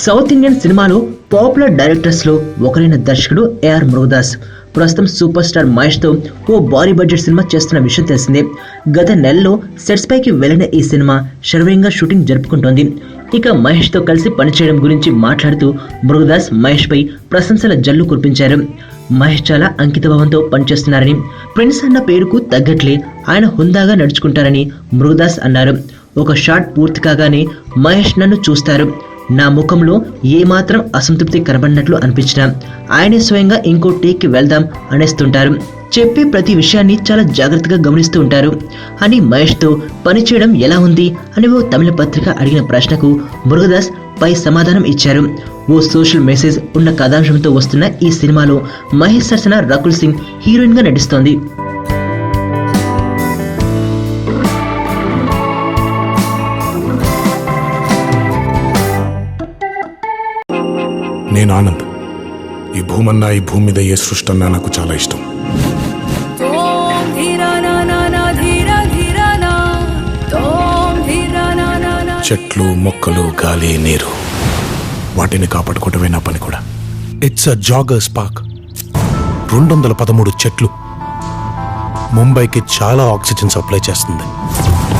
South Indian సినిమాలో popular directors లో ఒకరైన దర్శకుడు ఏఆర్ మురుగదాస్ ప్రస్తుతం సూపర్ స్టార్ మహేష్ తో ఓ భారీ బడ్జెట్ సినిమా చేస్తున్న విషయం తెలిసిందే. గత నెలలో సెట్స్ పైకి వెళ్లిన ఈ సినిమా శరవేగంగా షూటింగ్ జరుపుకుంటోంది. ఇక మహేష్ తో కలిసి పనిచేయడం గురించి మాట్లాడుతూ మురుగదాస్ మహేష్ పై ప్రశంసల జల్లు కురిపించారు. మహేష్ చాలా అంకితభావంతో పనిచేస్తున్నారని, ప్రిన్స్ అన్న పేరుకు తగ్గట్లే ఆయన హుందాగా నడుచుకుంటారని మురుగదాస్ అన్నారు. ఒక షాట్ పూర్తి కాగానే మహేష్ నన్ను చూస్తారు, నా ముఖంలో ఏమాత్రం అసంతృప్తి కనబడినట్లు అనిపించినా ఆయనే స్వయంగా ఇంకో టేక్కి వెళ్దాం అనేస్తుంటారు. చెప్పే ప్రతి విషయాన్ని చాలా జాగ్రత్తగా గమనిస్తూ ఉంటారు అని మహేష్తో పనిచేయడం ఎలా ఉంది అని ఓ తమిళ పత్రిక అడిగిన ప్రశ్నకు మురుగదాస్ పై సమాధానం ఇచ్చారు. ఓ సోషల్ మెసేజ్ ఉన్న కథాంశంతో వస్తున్న ఈ సినిమాలో మహేష్ సరసన రకుల్ సింగ్ హీరోయిన్ గా నటిస్తోంది. నేను ఆనంద్. ఈ భూమన్నా, ఈ భూమి మీద ఏ సృష్టి అన్నా నాకు చాలా ఇష్టం. చెట్లు, మొక్కలు, గాలి, నీరు, వాటిని కాపాడుకోవటమే నా పని కూడా. It's a joggers park. 213 చెట్లు ముంబైకి చాలా ఆక్సిజన్ సప్లై చేస్తుంది.